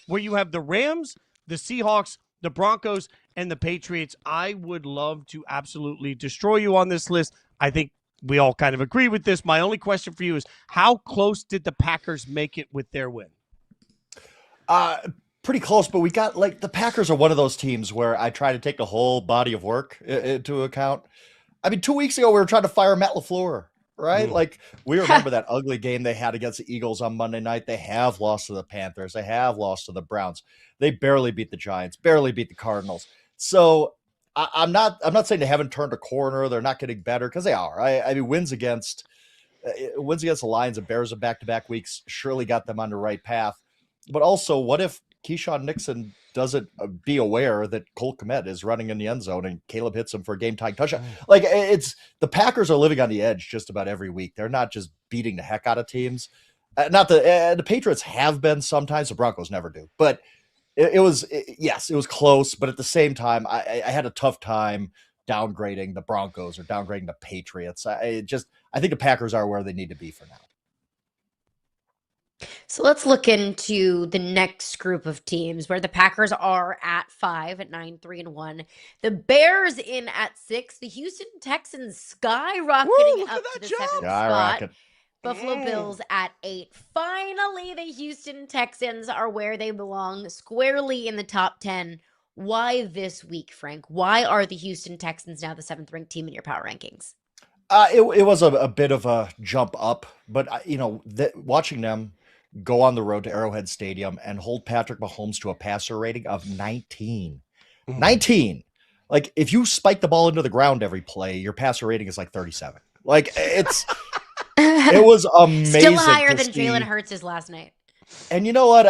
where you have the Rams, the Seahawks, the Broncos, and the Patriots. I would love to absolutely destroy you on this list. I think we all kind of agree with this. My only question for you is, how close did the Packers make it with their win? Pretty close, but we got like the Packers are one of those teams where I try to take the whole body of work into account. I mean, 2 weeks ago, we were trying to fire Matt LaFleur, right? Like, we remember that ugly game they had against the Eagles on Monday night. They have lost to the Panthers. They have lost to the Browns. They barely beat the Giants, barely beat the Cardinals. So I'm not saying they haven't turned a corner. They're not getting better, because they are. I mean, wins against the Lions and Bears in back-to-back weeks surely got them on the right path. But also, what if Keyshawn Nixon doesn't be aware that Cole Kmet is running in the end zone and Caleb hits him for a game-tying touchdown? Like, it's the Packers are living on the edge just about every week. They're not just beating the heck out of teams. The Patriots have been sometimes. The Broncos never do. But it was close. But at the same time, I had a tough time downgrading the Broncos or downgrading the Patriots. I think the Packers are where they need to be for now. So let's look into the next group of teams where the Packers are at 5 at 9-3-1. The Bears in at 6. The Houston Texans skyrocketing up to the 7th spot. Buffalo Bills at 8. Finally, the Houston Texans are where they belong, squarely in the top 10. Why this week, Frank? Why are the Houston Texans now the 7th-ranked team in your power rankings? It was a bit of a jump up, but watching them go on the road to Arrowhead Stadium and hold Patrick Mahomes to a passer rating of 19. 19. Like, if you spike the ball into the ground every play, your passer rating is like 37. Like, it was amazing. Still higher than Jalen Hurts' last night. And you know what?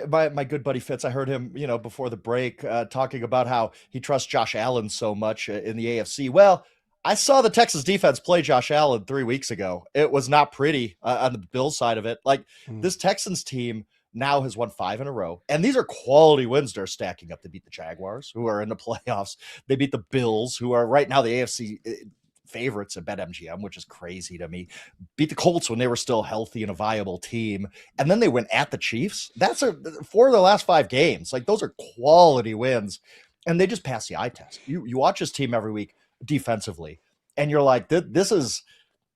My good buddy Fitz, I heard him, before the break, talking about how he trusts Josh Allen so much in the AFC. Well, I saw the Texas defense play Josh Allen 3 weeks ago. It was not pretty on the Bills side of it. Like, this Texans team now has won 5 in a row. And these are quality wins they're stacking up. They beat the Jaguars, who are in the playoffs. They beat the Bills, who are right now the AFC favorites at BetMGM, which is crazy to me. Beat the Colts when they were still healthy and a viable team. And then they went at the Chiefs. That's 4 of their last 5 games. Like, those are quality wins. And they just pass the eye test. You watch this team every week defensively, and you're like, this is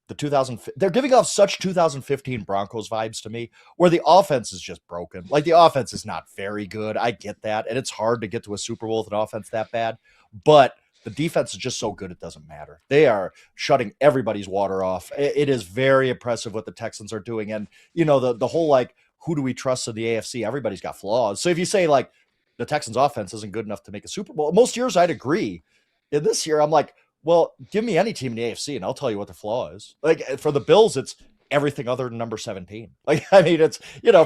the they're giving off such 2015 Broncos vibes to me, where the offense is just broken. Like, the offense is not very good. I get that. And it's hard to get to a Super Bowl with an offense that bad, but the defense is just so good, it doesn't matter. They are shutting everybody's water off. It is very impressive what the Texans are doing. And, the whole, like, who do we trust in the AFC? Everybody's got flaws. So if you say, like, the Texans offense isn't good enough to make a Super Bowl, most years I'd agree. In this year, I'm like, well, give me any team in the AFC and I'll tell you what the flaw is. Like, for the Bills, it's everything other than number 17. Like, I mean, it's,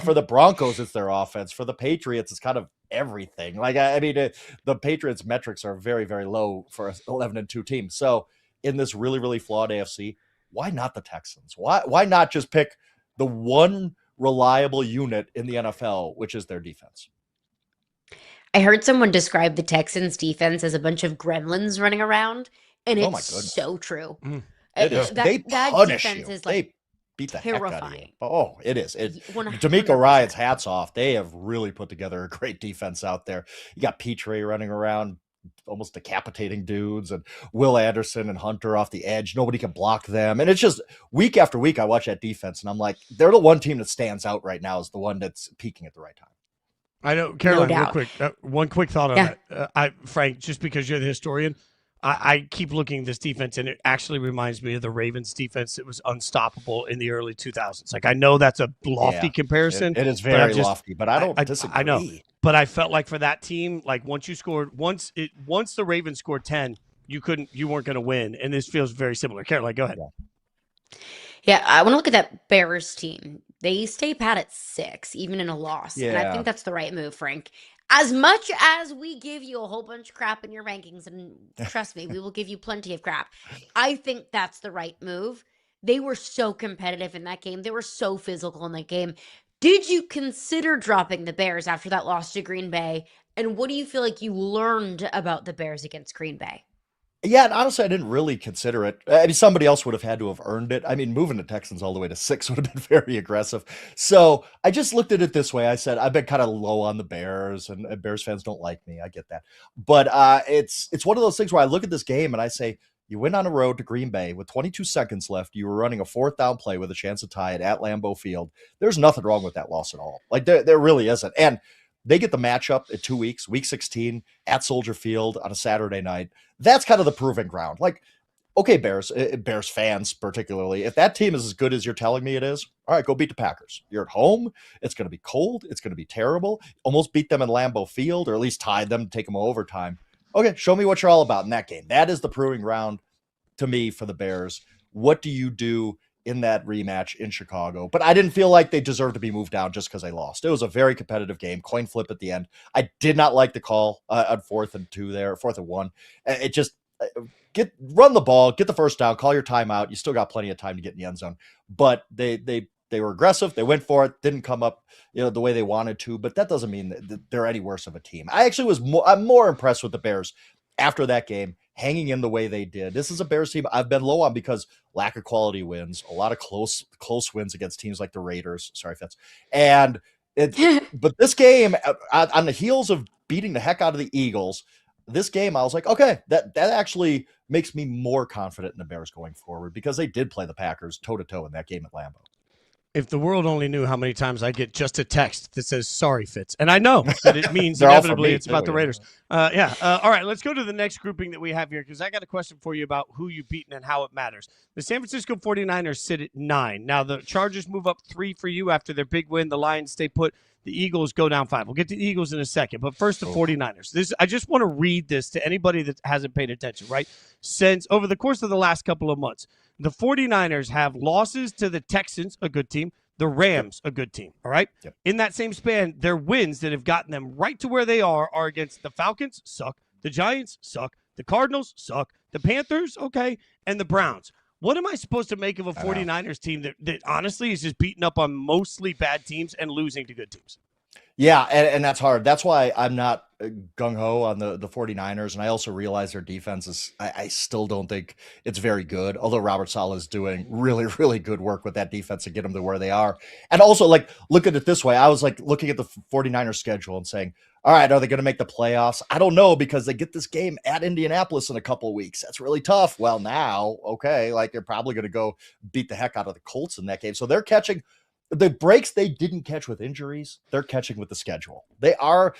for the Broncos, it's their offense. For the Patriots, it's kind of everything. Like, I mean, the Patriots metrics are very, very low for an 11-2 team. So in this really, really flawed AFC, why not the Texans? Why not just pick the one reliable unit in the NFL, which is their defense? I heard someone describe the Texans defense as a bunch of gremlins running around, and it's so true. It is. They punish you. Is, like, they beat the terrifying. Heck out of you. Oh, it is. D'Amico Ryans, hats off. They have really put together a great defense out there. You got Petrie running around, almost decapitating dudes, and Will Anderson and Hunter off the edge. Nobody can block them. And it's just week after week I watch that defense, and I'm like, they're the one team that stands out right now as the one that's peaking at the right time. I know, Caroline, real quick, one quick thought on that. Frank, just because you're the historian, I keep looking at this defense, and it actually reminds me of the Ravens defense that was unstoppable in the early 2000s. Like, I know that's a lofty comparison. It is very lofty, but I don't disagree. I know, but I felt like for that team, like, once the Ravens scored 10, you weren't going to win, and this feels very similar. Caroline, go ahead. Yeah, I want to look at that Bears team. They stay pat at 6, even in a loss. Yeah. And I think that's the right move, Frank. As much as we give you a whole bunch of crap in your rankings, and trust me, we will give you plenty of crap, I think that's the right move. They were so competitive in that game. They were so physical in that game. Did you consider dropping the Bears after that loss to Green Bay? And what do you feel like you learned about the Bears against Green Bay? Yeah, and honestly, I didn't really consider it. I mean, somebody else would have had to have earned it. I mean, moving the Texans all the way to 6 would have been very aggressive. So I just looked at it this way. I said, I've been kind of low on the Bears, and Bears fans don't like me. I get that. But it's one of those things where I look at this game and I say, you went on a road to Green Bay with 22 seconds left. You were running a 4th down play with a chance to tie it at Lambeau Field. There's nothing wrong with that loss at all. Like, there really isn't. And they get the matchup in 2 weeks, week 16 at Soldier Field on a Saturday night. That's kind of the proving ground. Like, okay, Bears fans particularly, if that team is as good as you're telling me it is, all right, go beat the Packers. You're at home. It's going to be cold. It's going to be terrible. Almost beat them in Lambeau Field, or at least tie them, take them overtime. Okay, show me what you're all about in that game. That is the proving ground to me for the Bears. What do you do in that rematch in Chicago? But I didn't feel like they deserved to be moved down just because they lost. It was a very competitive game, coin flip at the end. I did not like the call on 4th and 2 there, 4th and 1. It just run the ball, get the first down, call your timeout. You still got plenty of time to get in the end zone. But they were aggressive. They went for it, didn't come up the way they wanted to. But that doesn't mean that they're any worse of a team. I'm more impressed with the Bears after that game, hanging in the way they did. This is a Bears team I've been low on because lack of quality wins, a lot of close wins against teams like the Raiders. Sorry, Fitz. And but this game, on the heels of beating the heck out of the Eagles, this game I was like, okay, that actually makes me more confident in the Bears going forward because they did play the Packers toe-to-toe in that game at Lambeau. If the world only knew how many times I get just a text that says, sorry, Fitz. And I know that it means inevitably it's about the Raiders. All right, let's go to the next grouping that we have here because I got a question for you about who you've beaten and how it matters. The San Francisco 49ers sit at 9. Now, the Chargers move up 3 for you after their big win. The Lions stay put. The Eagles go down 5. We'll get to the Eagles in a second. But first, the 49ers. I just want to read this to anybody that hasn't paid attention, right? Since over the course of the last couple of months, the 49ers have losses to the Texans, a good team, the Rams, a good team, all right? Yep. In that same span, their wins that have gotten them right to where they are against the Falcons, suck, the Giants, suck, the Cardinals, suck, the Panthers, okay, and the Browns. What am I supposed to make of a 49ers team that honestly is just beating up on mostly bad teams and losing to good teams? Yeah, and that's hard. That's why I'm not gung-ho on the 49ers, and I also realize their defense is – I still don't think it's very good, although Robert Saleh is doing really, really good work with that defense to get them to where they are. And also, like, look at it this way. I was, like, looking at the 49ers schedule and saying, all right, are they going to make the playoffs? I don't know because they get this game at Indianapolis in a couple of weeks. That's really tough. Well, now, okay, like they're probably going to go beat the heck out of the Colts in that game. So they're catching – the breaks they didn't catch with injuries, they're catching with the schedule. They're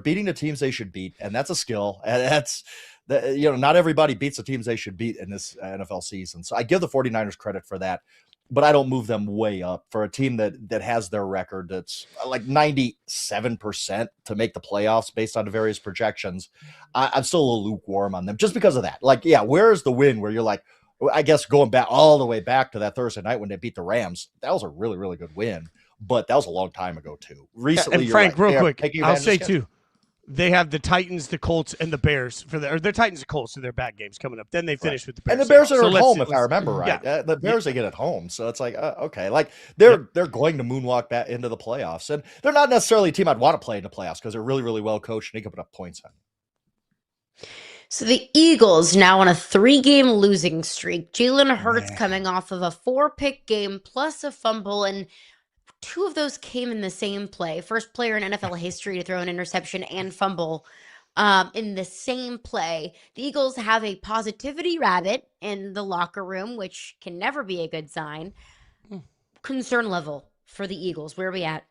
beating the teams they should beat, and that's a skill. And that's, not everybody beats the teams they should beat in this NFL season. So I give the 49ers credit for that, but I don't move them way up for a team that has their record that's like 97% to make the playoffs based on the various projections. I'm still a little lukewarm on them just because of that. Like, yeah, where's the win where you're like, I guess going back all the way back to that Thursday night when they beat the Rams, that was a really, really good win. But that was a long time ago, too. Recently, and Frank, real quick, I'll say, too, they have the Titans, the Colts, and the Bears their Titans and Colts are their bad games coming up. Then they finish with the Bears. And the Bears are at home, if I remember right. Yeah. The Bears, they get at home. So it's like, okay. Like, they're going to moonwalk back into the playoffs. And they're not necessarily a team I'd want to play in the playoffs because they're really, really well coached and they can put up points on. So the Eagles now on a 3-game losing streak. Jalen Hurts coming off of a 4-pick game plus a fumble, and 2 of those came in the same play. First player in NFL history to throw an interception and fumble in the same play. The Eagles have a positivity rabbit in the locker room, which can never be a good sign. Concern level for the Eagles. Where are we at?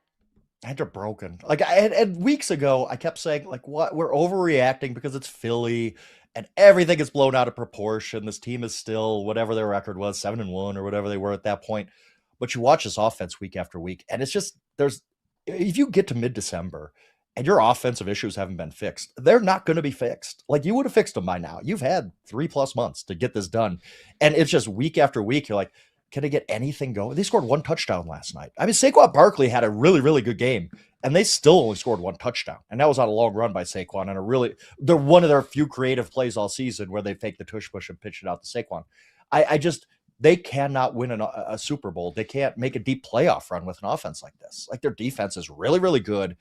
They're broken. Like and weeks ago, I kept saying, like, what? We're overreacting because it's Philly and everything is blown out of proportion. This team is still whatever their record was, 7-1 or whatever they were at that point. But you watch this offense week after week, and it's just if you get to mid-December and your offensive issues haven't been fixed, they're not going to be fixed. Like, you would have fixed them by now. You've had 3+ months to get this done. And it's just week after week, you're like, can they get anything going? They scored 1 touchdown last night. I mean, Saquon Barkley had a really, really good game, and they still only scored 1 touchdown. And that was on a long run by Saquon. And they're one of their few creative plays all season where they fake the tush push and pitch it out to Saquon. They cannot win a Super Bowl. They can't make a deep playoff run with an offense like this. Like, their defense is really, really good.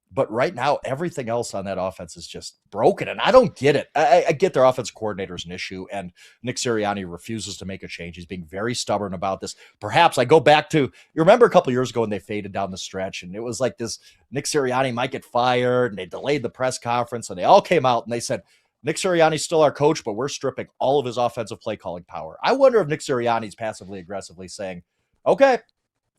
But right now, everything else on that offense is just broken, and I don't get it. I get their offensive coordinator is an issue, and Nick Sirianni refuses to make a change. He's being very stubborn about this. Perhaps I go back to, you remember a couple years ago when they faded down the stretch, and it was like this, Nick Sirianni might get fired, and they delayed the press conference, and they all came out, and they said, Nick Sirianni's still our coach, but we're stripping all of his offensive play calling power. I wonder if Nick Sirianni's passively aggressively saying, okay,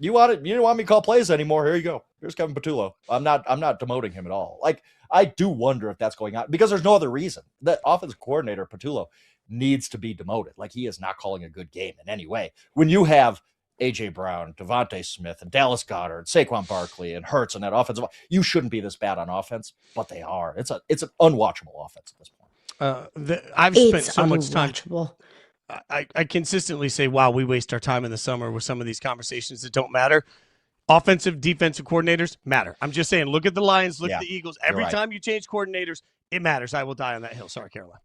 you don't want me to call plays anymore. Here you go. Here's Kevin Patullo. I'm not demoting him at all. Like, I do wonder if that's going on because there's no other reason. The offensive coordinator, Patullo, needs to be demoted. Like, he is not calling a good game in any way. When you have A.J. Brown, Devontae Smith, and Dallas Goedert, Saquon Barkley, and Hurts on that offensive, you shouldn't be this bad on offense, but they are. It's an unwatchable offense at this point. I've spent so much time. I consistently say, wow, we waste our time in the summer with some of these conversations that don't matter. Offensive, defensive coordinators matter. I'm just saying, look at the Lions, look at the Eagles. Every time you change coordinators, it matters. I will die on that hill. Sorry, Caroline.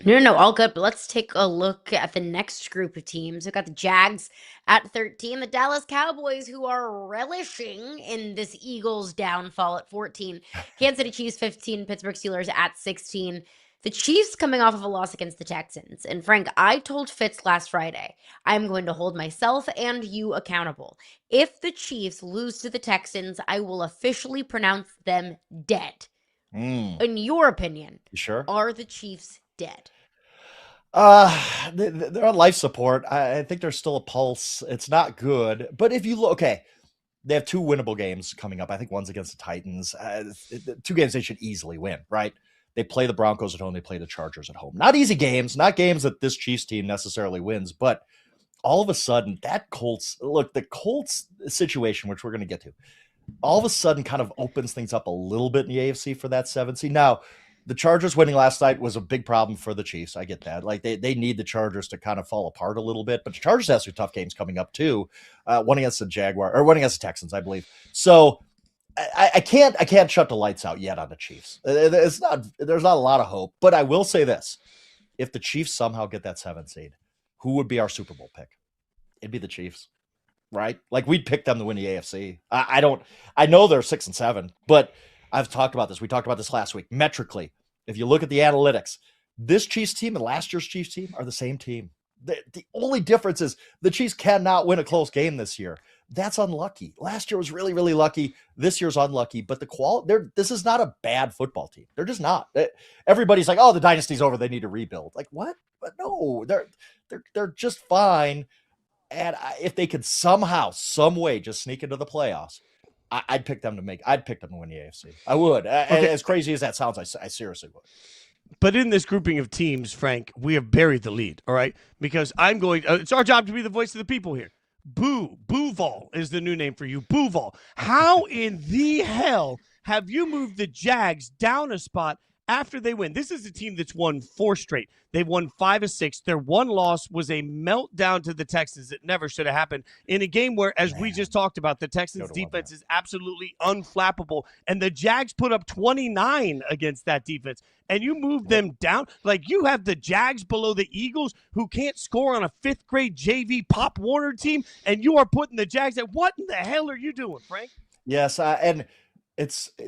No, all good. But let's take a look at the next group of teams. We've got the Jags at 13, the Dallas Cowboys, who are relishing in this Eagles downfall at 14, Kansas City Chiefs 15, Pittsburgh Steelers at 16. The Chiefs coming off of a loss against the Texans. And Frank, I told Fitz last Friday, I'm going to hold myself and you accountable. If the Chiefs lose to the Texans, I will officially pronounce them dead. In your opinion, you sure? Are the Chiefs dead? They're on life support. I think there's still a pulse. It's not good. But if you look, okay, they have 2 winnable games coming up. I think one's against the Titans. 2 games they should easily win, right? They play the Broncos at home. They play the Chargers at home. Not easy games, not games that this Chiefs team necessarily wins, but all of a sudden that the Colts situation, which we're going to get to, all of a sudden kind of opens things up a little bit in the AFC for that 7th seed. Now, the Chargers winning last night was a big problem for the Chiefs. I get that. Like they need the Chargers to kind of fall apart a little bit, but the Chargers have some tough games coming up too. One against one against the Texans, I believe. So I can't shut the lights out yet on the Chiefs. There's not a lot of hope, but I will say this. If the Chiefs somehow get that 7th seed, who would be our Super Bowl pick? It'd be the Chiefs, right? Like we'd pick them to win the AFC. I know they're 6 and 7, but I've talked about this. We talked about this last week. Metrically, if you look at the analytics, this Chiefs team and last year's Chiefs team are the same team. The only difference is the Chiefs cannot win a close game this year. That's unlucky. Last year was really, really lucky. This year's unlucky, but this is not a bad football team. They're just not. Everybody's like, oh, the dynasty's over. They need to rebuild. Like what? But no, they're just fine. And if they could somehow, some way just sneak into the playoffs, I'd pick them to win the AFC. I would. Okay. As crazy as that sounds, I seriously would. But in this grouping of teams, Frank, we have buried the lead, all right? Because it's our job to be the voice of the people here. Booval is the new name for you. Booval. How in the hell have you moved the Jags down a spot after they win? This is a team that's won 4 straight. They've won 5 of 6. Their one loss was a meltdown to the Texans that never should have happened in a game where, as we just talked about, the Texans defense is absolutely unflappable. And the Jags put up 29 against that defense. And you move them down. Like you have the Jags below the Eagles who can't score on a 5th grade JV Pop Warner team. And you are putting the Jags at what in the hell are you doing, Frank? Yes. And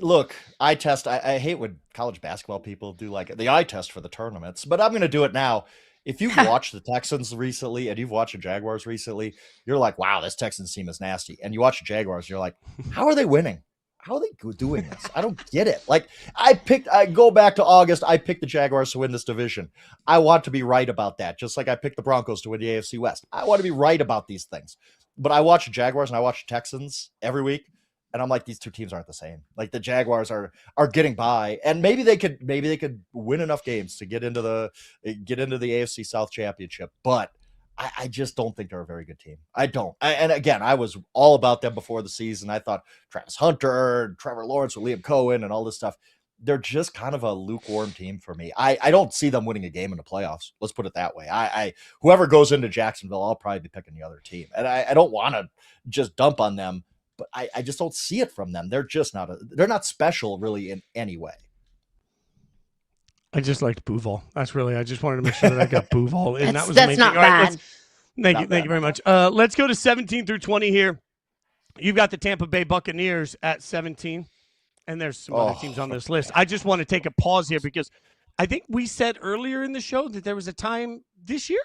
look, eye test. I hate when college basketball people do like the eye test for the tournaments, but I'm going to do it now. If you've watched the Texans recently and you've watched the Jaguars recently, you're like, wow, this Texans team is nasty. And you watch the Jaguars, you're like, how are they winning? How are they doing this? I don't get it. Like I go back to August. I picked the Jaguars to win this division. I want to be right about that. Just like I picked the Broncos to win the AFC West. I want to be right about these things. But I watch the Jaguars and I watch the Texans every week. And I'm like, these 2 teams aren't the same. Like the Jaguars are getting by, and maybe they could win enough games to get into the AFC South Championship. But I just don't think they're a very good team. I don't. And again, I was all about them before the season. I thought Travis Hunter, and Trevor Lawrence with Liam Cohen, and all this stuff. They're just kind of a lukewarm team for me. I don't see them winning a game in the playoffs. Let's put it that way. Whoever goes into Jacksonville, I'll probably be picking the other team, and I don't want to just dump on them. But I just don't see it from them. They're just they're not special really in any way. I just liked Booval. I just wanted to make sure that I got Booval in. That was that's amazing. Not bad. Thank you very much. Let's go to 17 through 20 here. You've got the Tampa Bay Buccaneers at 17. And there's some other teams on this list. I just want to take a pause here because I think we said earlier in the show that there was a time this year,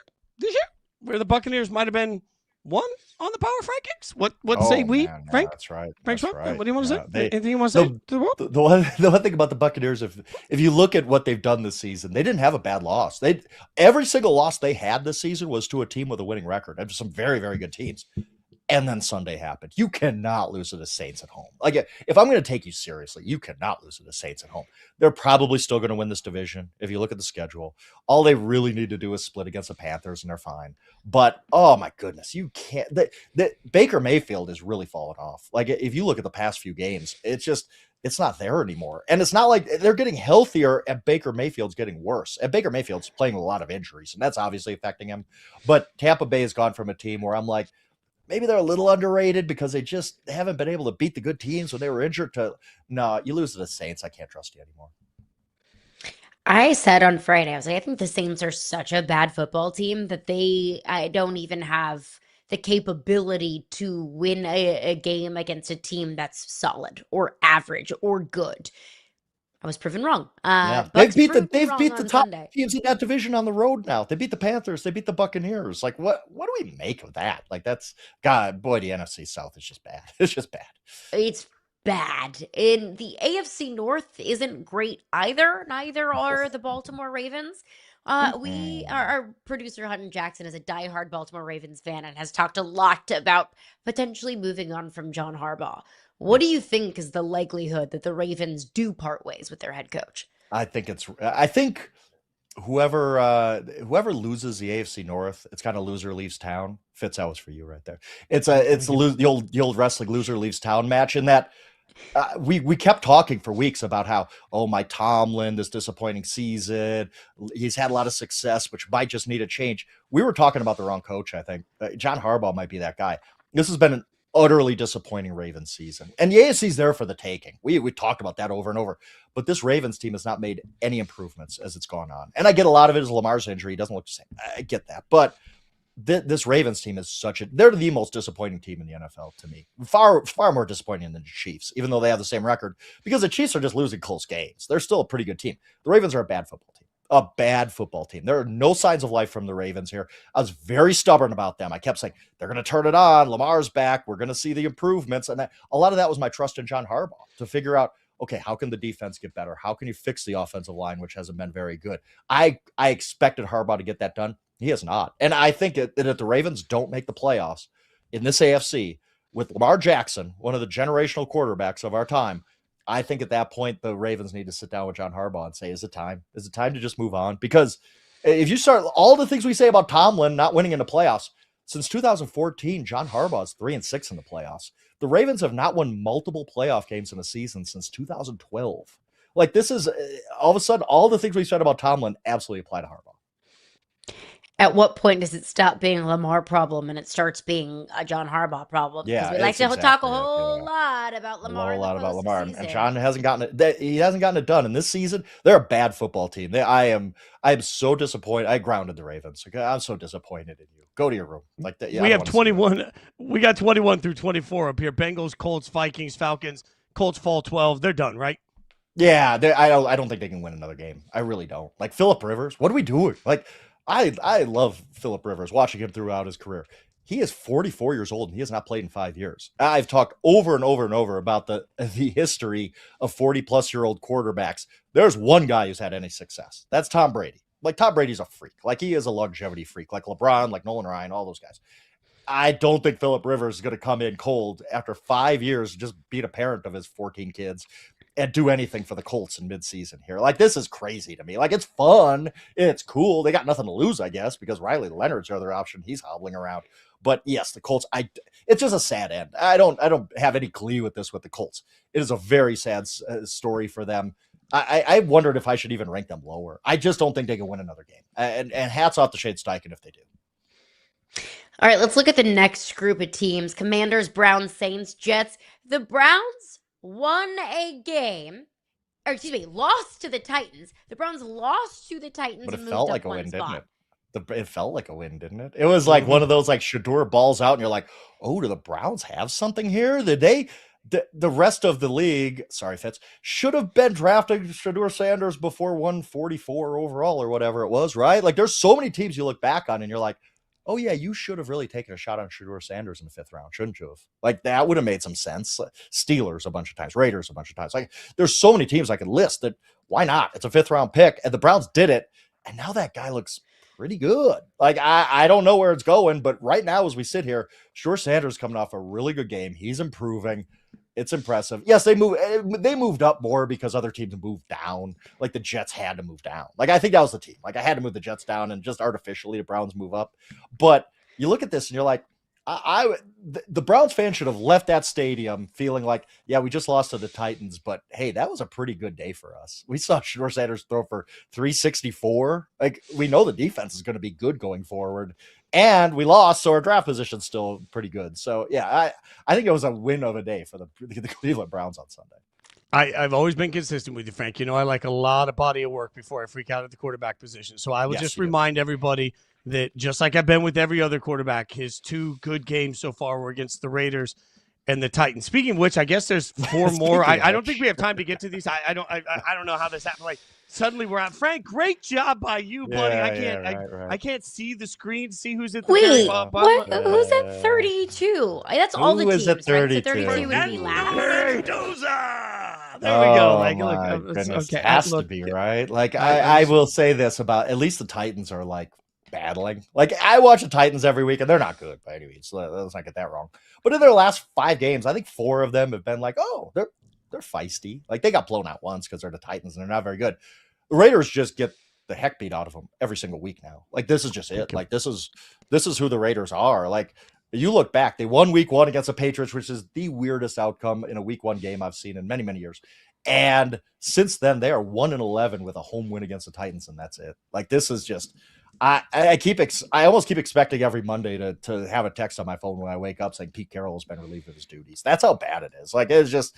where the Buccaneers might have been one on the power rankings. What say we, man, no, Frank? That's right. Frank's That's right. right. What do you want to say? Anything you want to say to the world? The one thing about the Buccaneers, if you look at what they've done this season, they didn't have a bad loss. Every single loss they had this season was to a team with a winning record. And some very, very good teams. And then Sunday happened. You cannot lose to the Saints at home. Like, if I'm going to take you seriously, you cannot lose to the Saints at home. They're probably still going to win this division. If you look at the schedule, all they really need to do is split against the Panthers, and they're fine. But, oh my goodness, you can't. Baker Mayfield is really falling off. Like, if you look at the past few games, it's not there anymore. And it's not like they're getting healthier and Baker Mayfield's getting worse. And Baker Mayfield's playing with a lot of injuries, and that's obviously affecting him. But Tampa Bay has gone from a team where I'm like, maybe they're a little underrated because they just haven't been able to beat the good teams when they were injured. No, you lose to the Saints. I can't trust you anymore. I said on Friday, I was like, I think the Saints are such a bad football team that I don't even have the capability to win a game against a team that's solid or average or good. I was proven wrong. They've beat the top Sunday. teams in that division on the road now. They beat the Panthers. They beat the Buccaneers. Like, what do we make of that? Like, that's God, boy, the NFC South is just bad. It's just bad. It's bad. And the AFC North isn't great either. Neither are the Baltimore Ravens. Our producer Hutton Jackson is a diehard Baltimore Ravens fan and has talked a lot about potentially moving on from John Harbaugh. What do you think is the likelihood that the Ravens do part ways with their head coach? I think whoever loses the AFC North, it's kind of loser leaves town. Fitz, that was for you right there. It's the old wrestling loser leaves town match. In that we kept talking for weeks about how, Mike Tomlin, this disappointing season, he's had a lot of success, which might just need a change. We were talking about the wrong coach. I think John Harbaugh might be that guy. This has been an utterly disappointing Ravens season, and the AFC's there for the taking. We talked about that over and over, but this Ravens team has not made any improvements as it's gone on. And I get a lot of it is Lamar's injury. He doesn't look the same. I get that, but this Ravens team is they're the most disappointing team in the NFL to me. Far more disappointing than the Chiefs, even though they have the same record, because the Chiefs are just losing close games. They're still a pretty good team. The Ravens are a bad football team. There are no signs of life from the Ravens here. I was very stubborn about them. I kept saying, they're going to turn it on. Lamar's back. We're going to see the improvements. And a lot of that was my trust in John Harbaugh to figure out, okay, how can the defense get better? How can you fix the offensive line, which hasn't been very good? I expected Harbaugh to get that done. He has not. And I think that if the Ravens don't make the playoffs in this AFC with Lamar Jackson, one of the generational quarterbacks of our time, I think at that point, the Ravens need to sit down with John Harbaugh and say, is it time? Is it time to just move on? Because if you start all the things we say about Tomlin not winning in the playoffs, since 2014, John Harbaugh is 3-6 in the playoffs. The Ravens have not won multiple playoff games in a season since 2012. Like, this is all of a sudden, all the things we said about Tomlin absolutely apply to Harbaugh. At what point does it stop being a Lamar problem and it starts being a John Harbaugh problem? Yeah, because we like to talk a whole lot about Lamar. And John hasn't gotten it. He hasn't gotten it done. And this season, they're a bad football team. I am so disappointed. I grounded the Ravens. I'm so disappointed in you. Go to your room. Like that. Yeah, we have 21. We got 21 through 24 up here. Bengals, Colts, Vikings, Falcons. Colts fall 12. They're done, right? Yeah, I don't think they can win another game. I really don't. Like, Phillip Rivers, what are we doing? Like, I love Phillip Rivers, watching him throughout his career. He is 44 years old and he has not played in 5 years. I've talked over and over and over about the history of 40-plus-year-old quarterbacks. There's one guy who's had any success. That's Tom Brady. Like, Tom Brady's a freak. Like, he is a longevity freak. Like LeBron, like Nolan Ryan, all those guys. I don't think Phillip Rivers is going to come in cold after 5 years, just being a parent of his 14 kids, and do anything for the Colts in midseason here. Like, this is crazy to me. Like, it's fun. It's cool. They got nothing to lose, I guess, because Riley Leonard's their other option. He's hobbling around. But yes, the Colts, it's just a sad end. I don't have any glee with this with the Colts. It is a very sad story for them. I wondered if I should even rank them lower. I just don't think they can win another game. And hats off to Shane Steichen if they do. All right, let's look at the next group of teams. Commanders, Browns, Saints, Jets. The Browns won a game, lost to the Titans. The Browns lost to the Titans. But it felt like a win, didn't it? It felt like a win, didn't it? It was like one of those like Shador balls out, and you're like, oh, do the Browns have something here? the rest of the league, sorry, Fitz, should have been drafting Shedeur Sanders before 144 overall or whatever it was, right? Like, there's so many teams you look back on and you're like, oh yeah, you should have really taken a shot on Shedeur Sanders in the 5th round, shouldn't you have? Like, that would have made some sense. Steelers a bunch of times, Raiders a bunch of times. Like, there's so many teams I could list that why not? It's a 5th round pick, and the Browns did it, and now that guy looks pretty good. Like, I don't know where it's going, but right now as we sit here, Shedeur Sanders coming off a really good game. He's improving. It's impressive. Yes, they moved up more because other teams moved down. Like, the Jets had to move down. Like, I think that was the team. Like, I had to move the Jets down, and just artificially the Browns move up. But you look at this and you're like, the Browns fans should have left that stadium feeling like, yeah, we just lost to the Titans, but hey, that was a pretty good day for us. We saw Shedeur Sanders throw for 364. Like, we know the defense is going to be good going forward, and we lost, so our draft position's still pretty good. So yeah, I think it was a win of a day for the Cleveland Browns on Sunday. I've always been consistent with you, Frank. You know, I like a lot of body of work before I freak out at the quarterback position. So I would just remind everybody that, just like I've been with every other quarterback, his 2 good games so far were against the Raiders and the Titans. Speaking of which, I guess there's 4 more. I don't think we have time to get to these. I don't know how this happened. Like, suddenly we're out. Frank, great job by you, buddy. I can't see the screen, see who's at the Wait, what? Who's at 32? That's all the teams. At 32? So 32 would be last. There we go. Like, look, goodness, okay, has to be, right? Like, I will say this about, at least the Titans are like battling. Like, I watch the Titans every week, and they're not good by any means. So let's not get that wrong. But in their last 5 games, I think 4 of them have been like, oh, they're feisty. Like, they got blown out once because they're the Titans and they're not very good. The Raiders just get the heck beat out of them every single week now. Like, this is just it. Like, this is who the Raiders are. Like, you look back, they won week 1 against the Patriots, which is the weirdest outcome in a week 1 game I've seen in many, many years. And since then, they are 1-11 with a home win against the Titans, and that's it. Like, this is just, I almost keep expecting every Monday to have a text on my phone when I wake up saying Pete Carroll has been relieved of his duties. That's how bad it is. Like, it's just,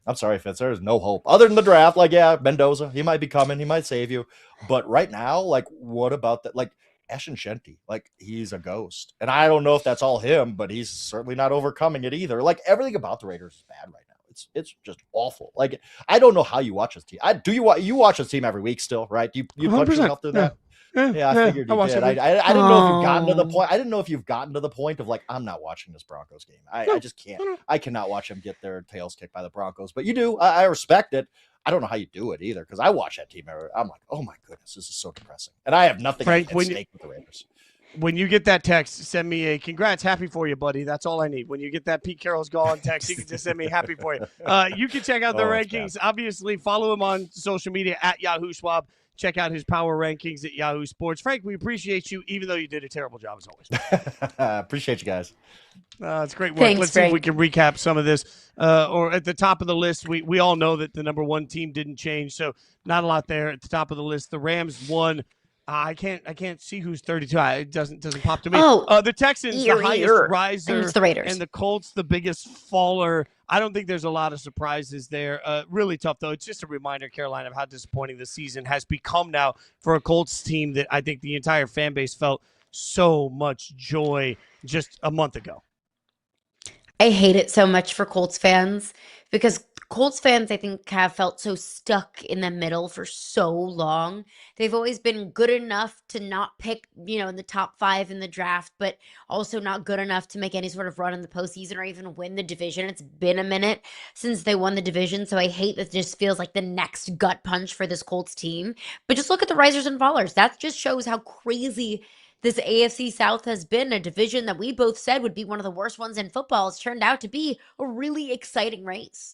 I'm sorry, Fitz, there's no hope other than the draft. Like, yeah, Mendoza, he might be coming, he might save you. But right now, like, what about that? Like, Ashton Shenty, like, he's a ghost. And I don't know if that's all him, but he's certainly not overcoming it either. Like, everything about the Raiders is bad right now. It's just awful. Like, I don't know how you watch this team. You watch this team every week still, right? You punch yourself through that? Yeah, I figured you did. I didn't know if you've gotten to the point. I didn't know if you've gotten to the point of like, I'm not watching this Broncos game. I just can't. I cannot watch them get their tails kicked by the Broncos. But you do. I respect it. I don't know how you do it either, because I watch that team. I'm like, oh my goodness, this is so depressing. And I have nothing at stake with the Raiders. When you get that text, send me a congrats, happy for you, buddy. That's all I need. When you get that Pete Carroll's gone text, you can just send me happy for you. You can check out the rankings. Obviously, follow him on social media at Yahoo Schwab. Check out his power rankings at Yahoo Sports. Frank, we appreciate you, even though you did a terrible job as always. Appreciate you guys. It's great work. Thanks, Let's Frank. see if we can recap some of this. Or at the top of the list, we all know that the number 1 team didn't change, so not a lot there. At the top of the list, the Rams won. I can't see who's 32. It doesn't pop to me. The Texans, the highest riser, and it's the Raiders, and the Colts, the biggest faller. I don't think there's a lot of surprises there. Really tough though. It's just a reminder, Carolina, of how disappointing the season has become now for a Colts team that I think the entire fan base felt so much joy just a month ago. I hate it so much for Colts fans, because Colts fans, I think, have felt so stuck in the middle for so long. They've always been good enough to not pick, in the top 5 in the draft, but also not good enough to make any sort of run in the postseason or even win the division. It's been a minute since they won the division, so I hate that it just feels like the next gut punch for this Colts team. But just look at the risers and fallers. That just shows how crazy this AFC South has been. A division that we both said would be one of the worst ones in football. It's turned out to be a really exciting race.